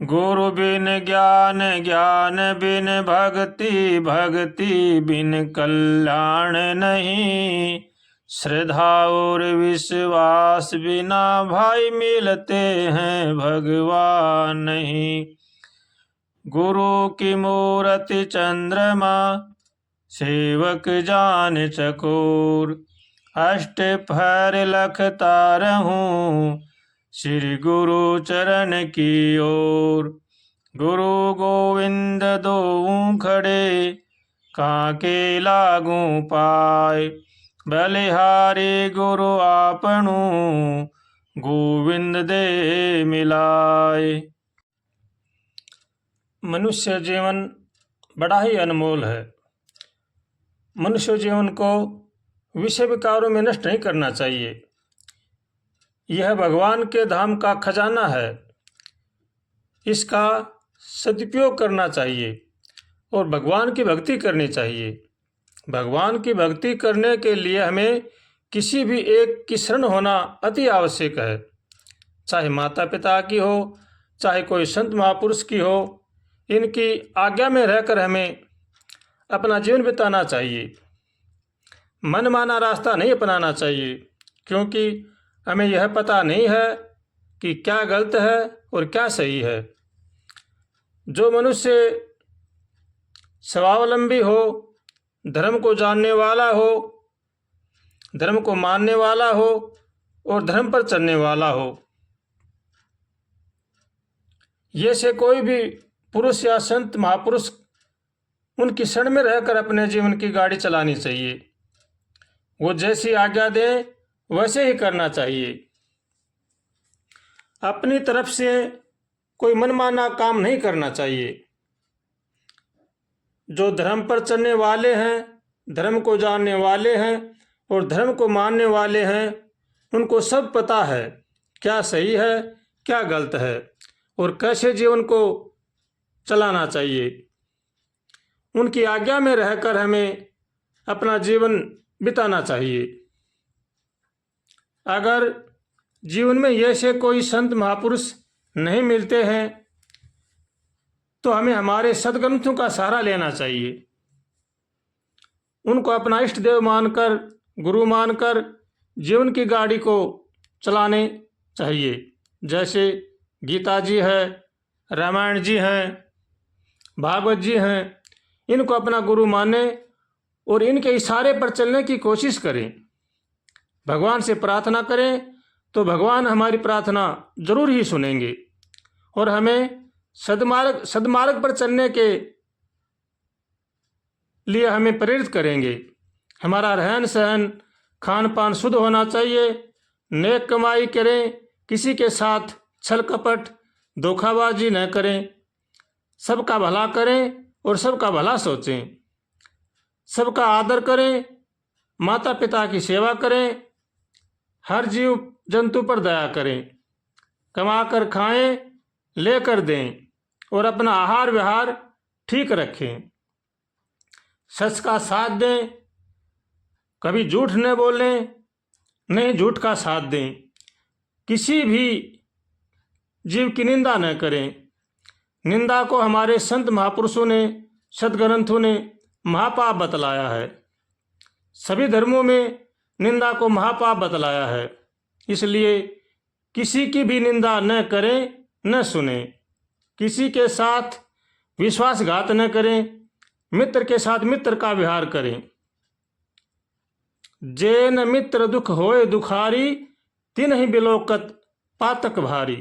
गुरु बिन ज्ञान, ज्ञान बिन भक्ति, भक्ति बिन कल्याण नहीं। श्रद्धा और विश्वास बिना भाई मिलते हैं भगवान नहीं। गुरु की मूरति चंद्रमा, सेवक जान चकोर। अष्ट पहर लखता रहूं, श्री गुरु चरण की ओर। गुरु गोविंद दोऊ खड़े, काके लागू पाए। बलिहारी गुरु आपनू, गोविंद दे मिलाए। मनुष्य जीवन बड़ा ही अनमोल है। मनुष्य जीवन को विषय विकारों में नष्ट नहीं करना चाहिए। यह भगवान के धाम का खजाना है। इसका सदुपयोग करना चाहिए और भगवान की भक्ति करनी चाहिए। भगवान की भक्ति करने के लिए हमें किसी भी एक की शरण होना अति आवश्यक है। चाहे माता पिता की हो, चाहे कोई संत महापुरुष की हो, इनकी आज्ञा में रहकर हमें अपना जीवन बिताना चाहिए। मनमाना रास्ता नहीं अपनाना चाहिए, क्योंकि हमें यह पता नहीं है कि क्या गलत है और क्या सही है। जो मनुष्य स्वावलंबी हो, धर्म को जानने वाला हो, धर्म को मानने वाला हो और धर्म पर चलने वाला हो, ये से कोई भी पुरुष या संत महापुरुष, उनकी शरण में रहकर अपने जीवन की गाड़ी चलानी चाहिए। वो जैसी आज्ञा दें वैसे ही करना चाहिए। अपनी तरफ से कोई मनमाना काम नहीं करना चाहिए। जो धर्म पर चलने वाले हैं, धर्म को जानने वाले हैं और धर्म को मानने वाले हैं, उनको सब पता है क्या सही है क्या गलत है और कैसे जीवन को चलाना चाहिए। उनकी आज्ञा में रहकर हमें अपना जीवन बिताना चाहिए। अगर जीवन में ऐसे कोई संत महापुरुष नहीं मिलते हैं तो हमें हमारे सद्ग्रंथों का सहारा लेना चाहिए। उनको अपना इष्ट देव मानकर, गुरु मानकर जीवन की गाड़ी को चलाने चाहिए। जैसे गीता जी है, रामायण जी हैं, भागवत जी हैं, इनको अपना गुरु माने और इनके इशारे पर चलने की कोशिश करें। भगवान से प्रार्थना करें तो भगवान हमारी प्रार्थना जरूर ही सुनेंगे और हमें सदमार्ग पर चलने के लिए हमें प्रेरित करेंगे। हमारा रहन सहन, खान पान शुद्ध होना चाहिए। नेक कमाई करें, किसी के साथ छल कपट, धोखाबाजी न करें। सबका भला करें और सबका भला सोचें। सबका आदर करें, माता पिता की सेवा करें, हर जीव जंतु पर दया करें। कमा कर खाएं, लेकर दें और अपना आहार विहार ठीक रखें। सच का साथ दें, कभी झूठ न बोलें, नहीं झूठ का साथ दें। किसी भी जीव की निंदा न करें। निंदा को हमारे संत महापुरुषों ने, सद्ग्रंथों ने महापाप बतलाया है। सभी धर्मों में निंदा को महापाप बतलाया है। इसलिए किसी की भी निंदा न करें, न सुने। किसी के साथ विश्वासघात न करें। मित्र के साथ मित्र का व्यवहार करें। जेन मित्र दुख होए दुखारी, तिन्हि बिलोकत पातक भारी।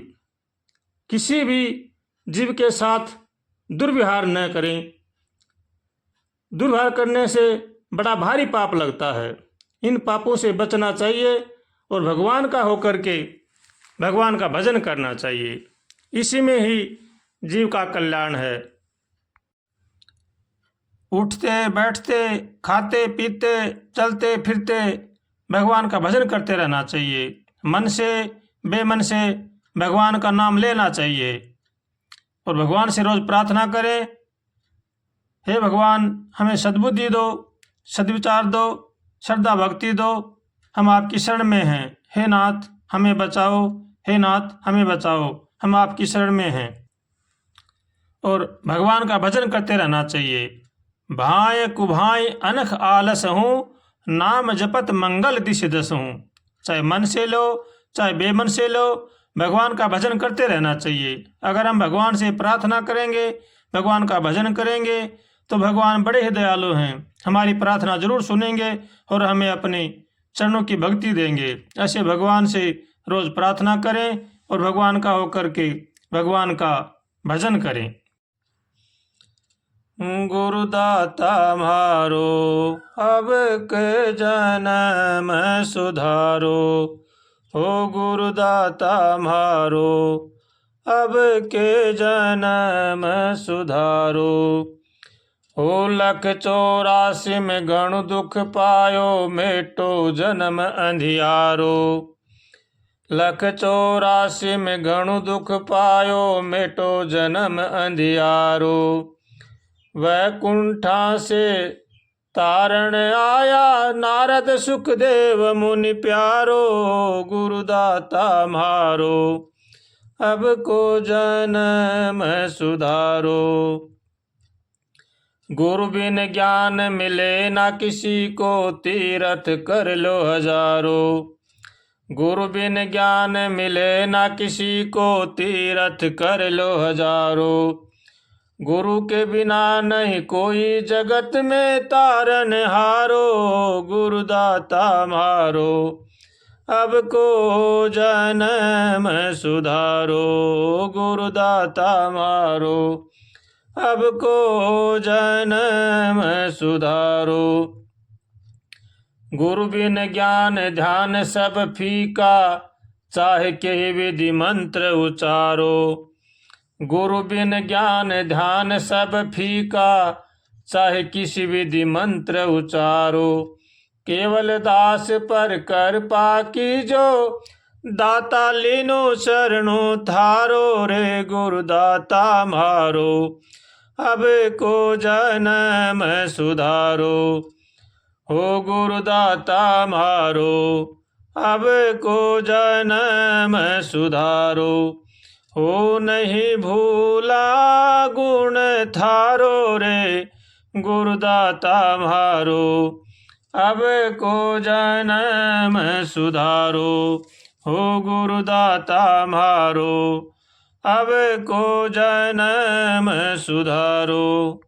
किसी भी जीव के साथ दुर्व्यवहार न करें। दुर्व्यवहार करने से बड़ा भारी पाप लगता है। इन पापों से बचना चाहिए और भगवान का होकर के भगवान का भजन करना चाहिए। इसी में ही जीव का कल्याण है। उठते बैठते, खाते पीते, चलते फिरते भगवान का भजन करते रहना चाहिए। मन से बेमन से भगवान का नाम लेना चाहिए और भगवान से रोज प्रार्थना करें, हे भगवान हमें सद्बुद्धि दो, सद्विचार दो, श्रद्धा भक्ति दो। हम आपकी शरण में हैं। हे नाथ हमें बचाओ, हे नाथ हमें बचाओ, हम आपकी शरण में हैं। और भगवान का भजन करते रहना चाहिए। भाय कुभाय अनख आलस हूँ, नाम जपत मंगल दिश दस हूँ। चाहे मन से लो चाहे बेमन से लो, भगवान का भजन करते रहना चाहिए। अगर हम भगवान से प्रार्थना करेंगे, भगवान का भजन करेंगे, तो भगवान बड़े ही दयालु हैं, हमारी प्रार्थना जरूर सुनेंगे और हमें अपने चरणों की भक्ति देंगे। ऐसे भगवान से रोज प्रार्थना करें और भगवान का होकर के भगवान का भजन करें। गुरुदाता म्हारो अब के जन्म सुधारो, हो गुरुदाता म्हारो अब के जन्म सुधारो। हो लख 84 में गण दुख पायो, मेटो जन्म अंधियारो। लख 84 में गण दुख पायो, मेटो जन्म अंधियारो। वैकुंठा से तारण आया, नारद सुखदेव मुनि प्यारो। गुरुदाता म्हारो अब को जन्म सुधारो। गुरु बिन ज्ञान मिले ना किसी को, तीरथ कर लो हजारो। गुरु बिन ज्ञान मिले ना किसी को, तीरथ कर लो हजारो। गुरु के बिना नहीं कोई जगत में तारन हारो। गुरुदाता म्हारो अब को जन्म सुधारो। गुरुदाता म्हारो अब को जन्म सुधारो। गुरु बिन ज्ञान ध्यान सब फीका, चाहे के विधि मंत्र उचारो। गुरु बिन ज्ञान ध्यान सब फीका, चाहे किसी विधि मंत्र उचारो। केवल दास पर कृपा की जो, दाता लीनो शरणो थारो। रे गुरुदाता म्हारो अब को जन्म सुधारो। हो गुरुदाता म्हारो अब को जन्म सुधारो। हो नहीं भूला गुण थारो, रे गुरुदाता म्हारो अब को जन्म सुधारो। हो गुरुदाता म्हारो अब को जन्म सुधारो।